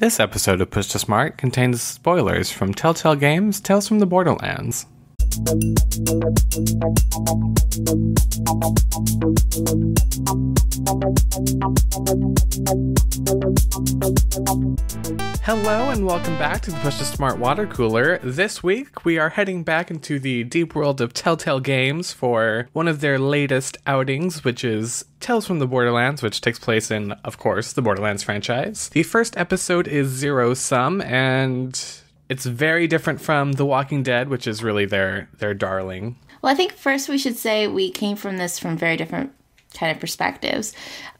This episode of Push to Smart contains spoilers from TellTale Games' Tales from the Borderlands. Hello and welcome back to the Push to Smart Water Cooler. This week we are heading back into the deep world of TellTale Games for one of their latest outings, which is Tales from the Borderlands, which takes place in, of course, the Borderlands franchise. The first episode is Zero Sum, and it's very different from The Walking Dead, which is really their darling. Well, I think first we should say we came from this from very different kind of perspectives.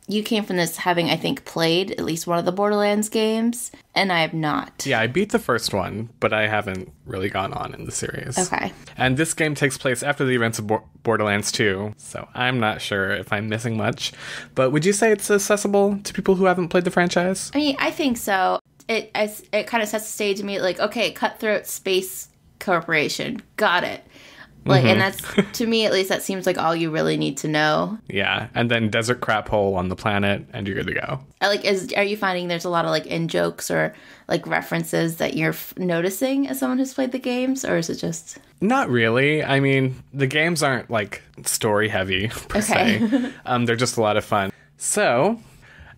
You came from this having, I think, played at least one of the Borderlands games, and I have not. Yeah, I beat the first one, but I haven't really gone on in the series. Okay. And this game takes place after the events of Borderlands 2, so I'm not sure if I'm missing much. But would you say it's accessible to people who haven't played the franchise? I mean, I think so. It kind of sets the stage to me, like, okay, Cutthroat Space Corporation, got it. Like, and that's, to me at least, that seems like all you really need to know. Yeah, and then desert crap hole on the planet, and you're good to go. Are you finding there's a lot of, like, in-jokes or, like, references that you're noticing as someone who's played the games, or is it just... Not really. I mean, the games aren't, like, story-heavy, per se. They're just a lot of fun. So...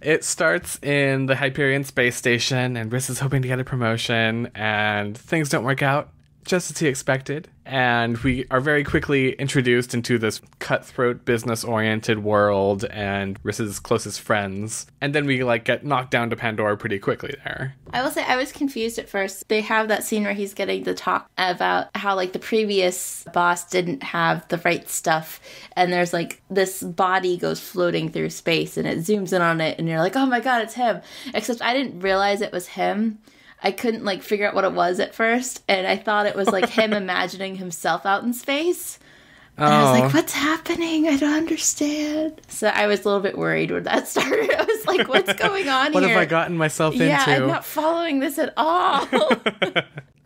It starts in the Hyperion space station, and Riss is hoping to get a promotion, and things don't work out just as he expected. And we are very quickly introduced into this cutthroat, business-oriented world and Riss's closest friends. And then we, get knocked down to Pandora pretty quickly there. I will say I was confused at first. They have that scene where he's getting to talk about how, the previous boss didn't have the right stuff. And there's, this body goes floating through space, and it zooms in on it, and you're like, oh my god, it's him. Except I didn't realize it was him. I couldn't, figure out what it was at first, and I thought it was, him imagining himself out in space. And I was like, what's happening? I don't understand. So I was a little bit worried when that started. I was like, what's going on What here? have I gotten myself into? Yeah, I'm not following this at all.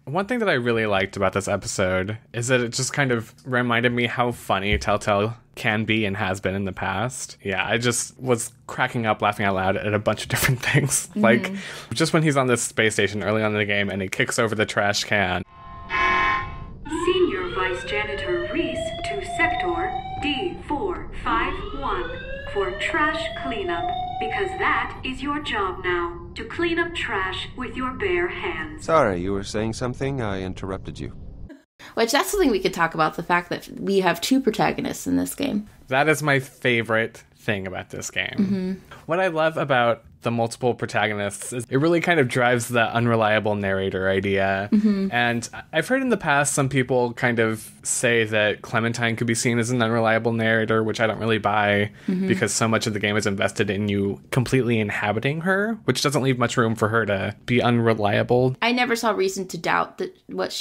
One thing that I really liked about this episode is that it just kind of reminded me how funny TellTale can be and has been in the past. Yeah, I just was cracking up, laughing out loud at a bunch of different things. Just when he's on this space station early on in the game and he kicks over the trash can. Senior Vice Janitor Reese to Sector D451 for trash cleanup, because that is your job now. To clean up trash with your bare hands. Sorry, you were saying something? I interrupted you. Which, that's something we could talk about, the fact that we have two protagonists in this game. That is my favorite thing about this game. What I love about the multiple protagonists is it really kind of drives the unreliable narrator idea. And I've heard in the past some people kind of say that Clementine could be seen as an unreliable narrator, which I don't really buy because so much of the game is invested in you completely inhabiting her, which doesn't leave much room for her to be unreliable. I never saw reason to doubt that what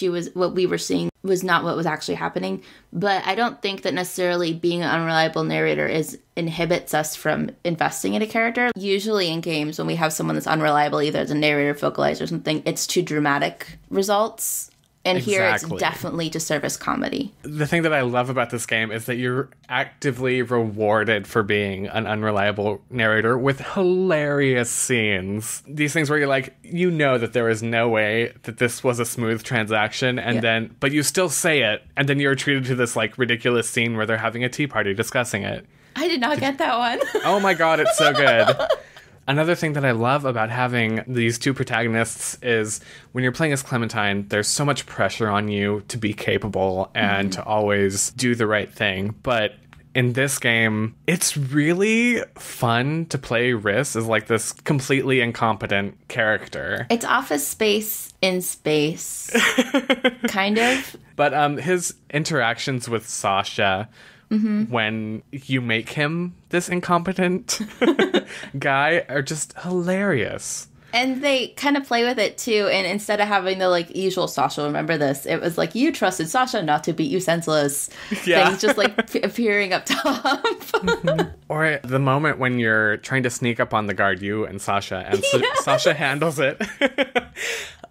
we were seeing was not what was actually happening, but I don't think that necessarily being an unreliable narrator inhibits us from investing in a character. Usually in games, when we have someone that's unreliable, either as a narrator, vocalizer, or something, it's to dramatic results. And here it's definitely to service comedy. The thing that I love about this game is that you're actively rewarded for being an unreliable narrator with hilarious scenes. These things where you're like, you know that there is no way that this was a smooth transaction, and but you still say it, and then you're treated to this ridiculous scene where they're having a tea party discussing it. I did not get that one. Oh my god, it's so good. Another thing that I love about having these two protagonists is when you're playing as Clementine, there's so much pressure on you to be capable and to always do the right thing. But in this game, it's really fun to play Riss as this completely incompetent character. It's Office Space in space, kind of. But his interactions with Sasha... when you make him this incompetent guy are just hilarious. And they kind of play with it too, and instead of having the usual Sasha, remember this, it was you trusted Sasha not to beat you senseless. Yeah. Things just appearing up top. Or the moment when you're trying to sneak up on the guard, you and Sasha, and Sasha handles it.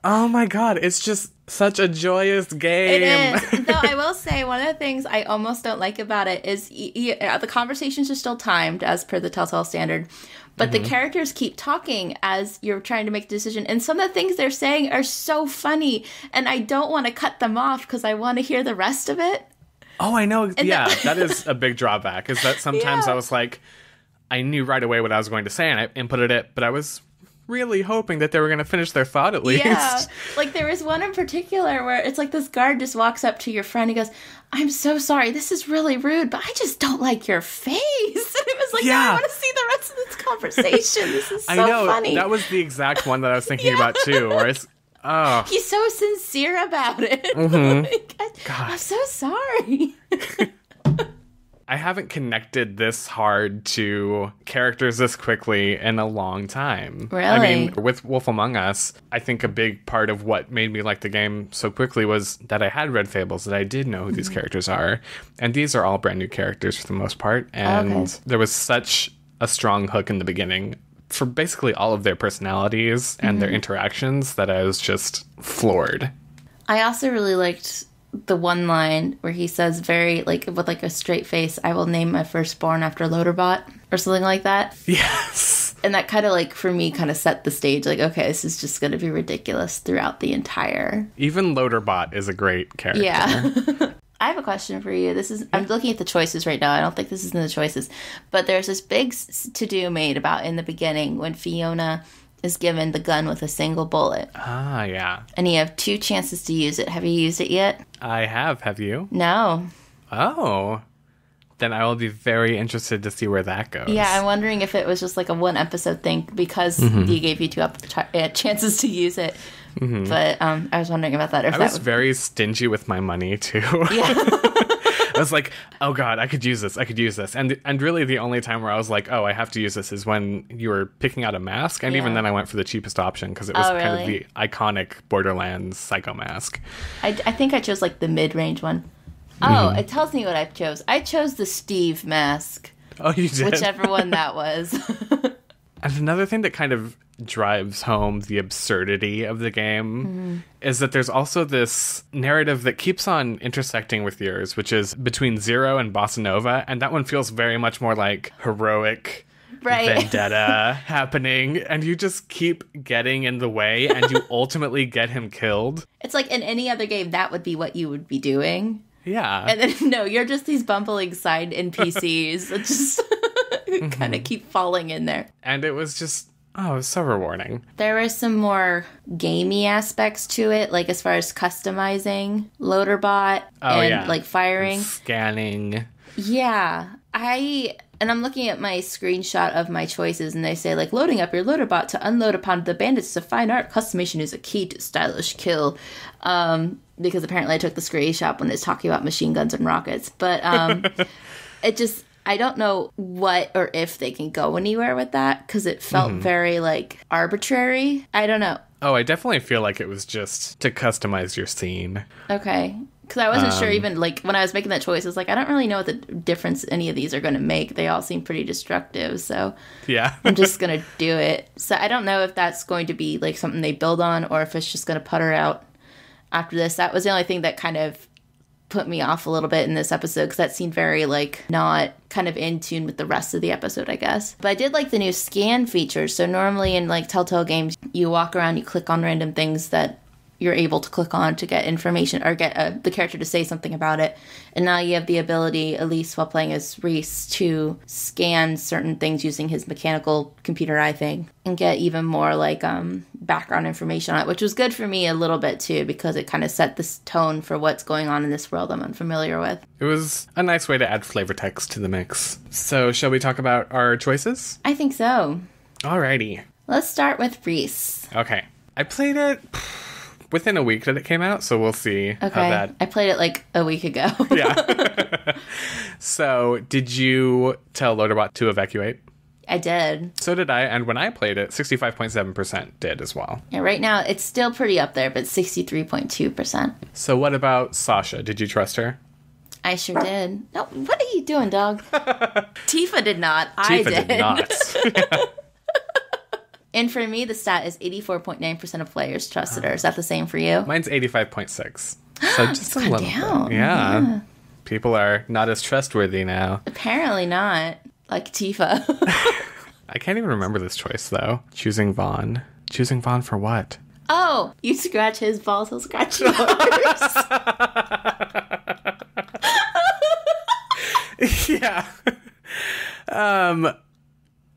Oh my god, it's just such a joyous game. It is. Though I will say, one of the things I almost don't like about it is the conversations are still timed as per the TellTale standard, But the characters keep talking as you're trying to make a decision. And some of the things they're saying are so funny. And I don't want to cut them off because I want to hear the rest of it. Oh, I know. That is a big drawback, is that sometimes I was like, I knew right away what I was going to say and I inputted it, but I was really hoping that they were going to finish their thought at least. Yeah. Like there was one in particular where it's like this guard just walks up to your friend and goes, I'm so sorry, this is really rude, but I just don't like your face. And it was like, I want to see the rest of this conversation. This is so funny. That was the exact one that I was thinking about too, where it's, he's so sincere about it. Like, I'm so sorry. I haven't connected this hard to characters this quickly in a long time. Really? I mean, with Wolf Among Us, I think a big part of what made me like the game so quickly was that I had read fables, that I did know who these characters are. And these are all brand new characters for the most part. And there was such a strong hook in the beginning for basically all of their personalities and their interactions that I was just floored. I also really liked the one line where he says very, like, with like a straight face, I will name my firstborn after Loaderbot or something like that. Yes. And that kind of like, for me, kind of set the stage. Like, okay, this is just going to be ridiculous throughout the entire... Even Loaderbot is a great character. Yeah. I have a question for you. I'm looking at the choices right now. I don't think this is in the choices. But there's this big to-do made about in the beginning when Fiona is given the gun with a single bullet. Ah, yeah. And you have 2 chances to use it. Have you used it yet? I have. Have you? No. Oh. Then I will be very interested to see where that goes. Yeah, I'm wondering if it was just like a 1-episode thing because he gave you 2 chances to use it. But I was wondering about that. I was very stingy with my money, too. Yeah. I was like, oh god, I could use this. And really the only time where I was like, oh, I have to use this is when you were picking out a mask. And even then I went for the cheapest option because it was kind of the iconic Borderlands Psycho mask. I think I chose like the mid-range one. Oh, it tells me what I chose. I chose the Steve mask. Oh, you did? Whichever one that was. And another thing that kind of drives home the absurdity of the game is that there's also this narrative that keeps on intersecting with yours, which is between Zero and Bossa Nova, and that one feels very much more like heroic vendetta happening, and you just keep getting in the way, and you ultimately get him killed. It's like in any other game, that would be what you would be doing. Yeah. And then, no, you're just these bumbling side NPCs that just kind of keep falling in there. And it was just... Oh, it was so rewarding. There were some more gamey aspects to it, like as far as customizing Loaderbot like firing. And scanning. Yeah. I'm looking at my screenshot of my choices, and they say, like, loading up your Loaderbot to unload upon the bandits is a fine art. Customization is a key to stylish kill. Because apparently I took the screenshot when it's talking about machine guns and rockets. But it just... I don't know what or if they can go anywhere with that because it felt very, like, arbitrary. I don't know. Oh, I definitely feel like it was just to customize your scene. Okay. Because I wasn't sure even, like, when I was making that choice, I was like, I don't really know what the difference any of these are going to make. They all seem pretty destructive, so yeah. I'm just going to do it. So I don't know if that's going to be, like, something they build on or if it's just going to putter out after this. That was the only thing that kind of put me off a little bit in this episode because that seemed very, like, not kind of in tune with the rest of the episode, I guess. But I did like the new scan feature. So normally in, like, TellTale Games, you walk around, you click on random things that you're able to click on to get information or get the character to say something about it. And now you have the ability, at least while playing as Reese, to scan certain things using his mechanical computer eye thing and get even more, like, background information on it, which was good for me a little bit too because it kind of set this tone for what's going on in this world I'm unfamiliar with. It was a nice way to add flavor text to the mix. So shall we talk about our choices? I think so. Alrighty. Let's start with Reese. Okay. I played it within a week that it came out, so we'll see how that... I played it like a week ago. Yeah. So, did you tell Loaderbot to evacuate? I did. So did I, and when I played it, 65.7% did as well. Yeah, right now it's still pretty up there, but 63.2%. So what about Sasha? Did you trust her? I sure did. No, what are you doing, dog? Tifa did not. Tifa did not. And for me, the stat is 84.9% of players trusted her. Is that the same for you? Mine's 85.6. So just a little down. bit. Yeah. People are not as trustworthy now. Apparently not. Like Tifa. I can't even remember this choice, though. Choosing Vaughn. Choosing Vaughn for what? Oh, you scratch his balls, he'll scratch yours. Yeah.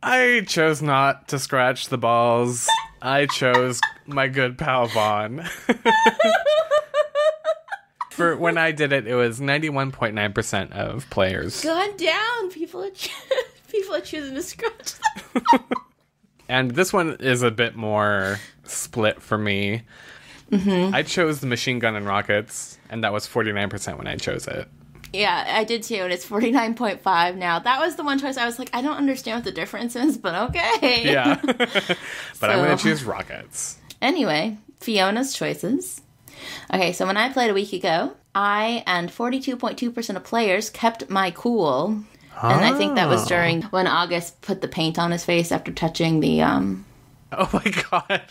I chose not to scratch the balls. I chose my good pal Vaughn. For when I did it, it was 91.9% of players. Gone down. People are choosing to scratch them. And this one is a bit more split for me. Mm-hmm. I chose the machine gun and rockets, and that was 49% when I chose it. Yeah, I did too, and it's 49.5 now. That was the one choice I was like, I don't understand what the difference is, but okay. Yeah. But I'm going to choose rockets. Anyway, Fiona's choices. Okay, so when I played a week ago, I and 42.2% of players kept my cool. And I think that was during when August put the paint on his face after touching the, Oh my god.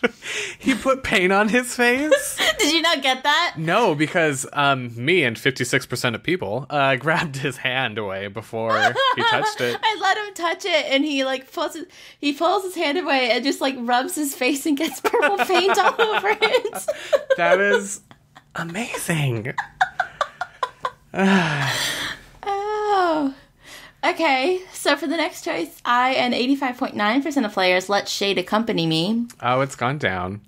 He put paint on his face? Did you not get that? No, because me and 56% of people grabbed his hand away before he touched it. I let him touch it, and he like pulls his hand away and just like rubs his face and gets purple paint all over it. That is amazing. Oh. Okay, so for the next choice, I and 85.9% of players let Shade accompany me. Oh, it's gone down.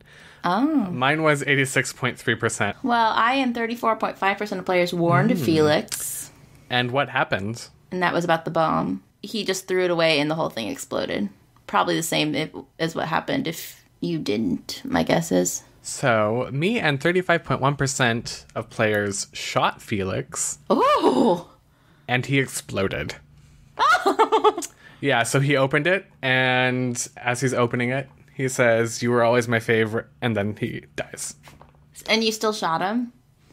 Oh. Mine was 86.3%. Well, I and 34.5% of players warned Felix. And what happened? And that was about the bomb. He just threw it away and the whole thing exploded. Probably the same as what happened if you didn't, my guess is. So, me and 35.1% of players shot Felix. Oh! And he exploded. Yeah, so he opened it, and as he's opening it, he says, "You were always my favorite," and then he dies. And you still shot him?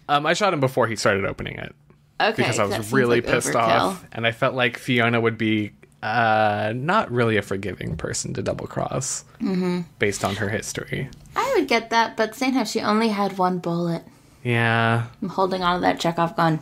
I shot him before he started opening it. Okay. Because I was really pissed off, and I felt like Fiona would be not really a forgiving person to double-cross, based on her history. I would get that, but at the same time, she only had one bullet. Yeah. I'm holding on to that Chekhov gun.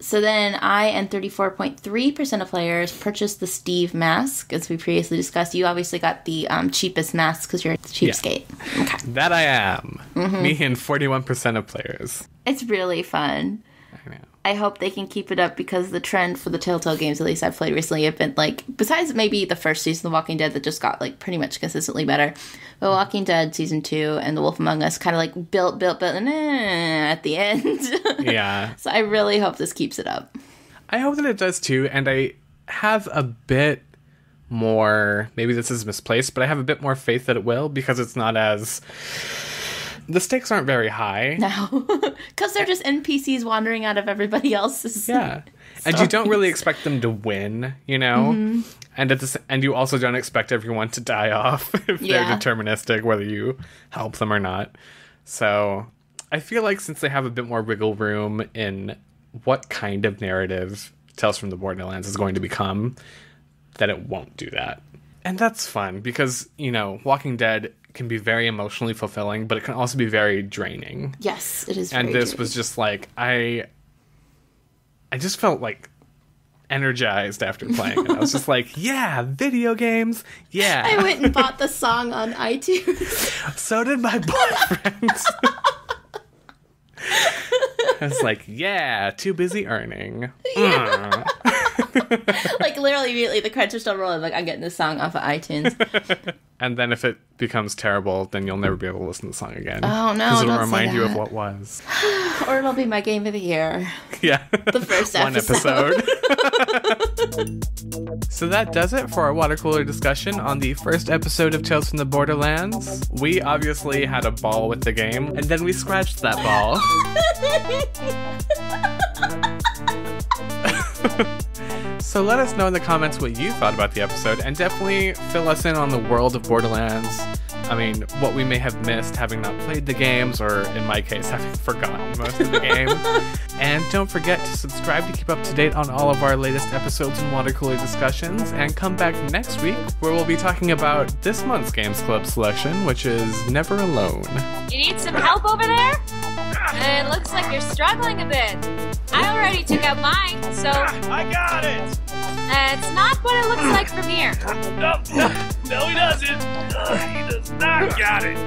So then I and 34.3% of players purchased the Steve mask, as we previously discussed. You obviously got the cheapest mask because you're a cheapskate. Yeah. Okay. That I am. Me and 41% of players. It's really fun. I know. I hope they can keep it up because the trend for the TellTale Games, at least I've played recently, have been like, besides maybe the first season of The Walking Dead that just got like pretty much consistently better, but Walking Dead Season 2 and The Wolf Among Us kind of like built, and at the end. Yeah. So I really hope this keeps it up. I hope that it does too, and I have a bit more, maybe this is misplaced, but I have a bit more faith that it will because it's not as... The stakes aren't very high. No. Because they're just NPCs wandering out of everybody else's. Yeah. And you don't really expect them to win, you know? Mm-hmm. And you also don't expect everyone to die off if they're deterministic, whether you help them or not. So I feel like since they have a bit more wiggle room in what kind of narrative Tales from the Borderlands is going to become, that it won't do that. And that's fun because, you know, Walking Dead can be very emotionally fulfilling, but it can also be very draining. Yes, it is. And this was just like I just felt like energized after playing it. I was just like, yeah, video games, yeah. I went and bought the song on iTunes. So did my boyfriend. I was like, yeah, too busy earning. Yeah. Like literally immediately the credits are still rolling. Like, I'm getting this song off of iTunes. And then if it becomes terrible, then you'll never be able to listen to the song again. Oh no! Because it'll remind you of what was. Or it'll be my game of the year. Yeah. The first episode. So that does it for our water cooler discussion on the first episode of Tales from the Borderlands. We obviously had a ball with the game, and then we scratched that ball. So let us know in the comments what you thought about the episode, and definitely fill us in on the world of Borderlands. I mean, what we may have missed having not played the games, or in my case, having forgotten most of the game. And don't forget to subscribe to keep up to date on all of our latest episodes and water cooler discussions, and come back next week where we'll be talking about this month's Games Club selection, which is Never Alone. You need some help over there? It looks like you're struggling a bit. I already took out mine, so... I got it! It's not what it looks like from here. No, he doesn't. He does not got it.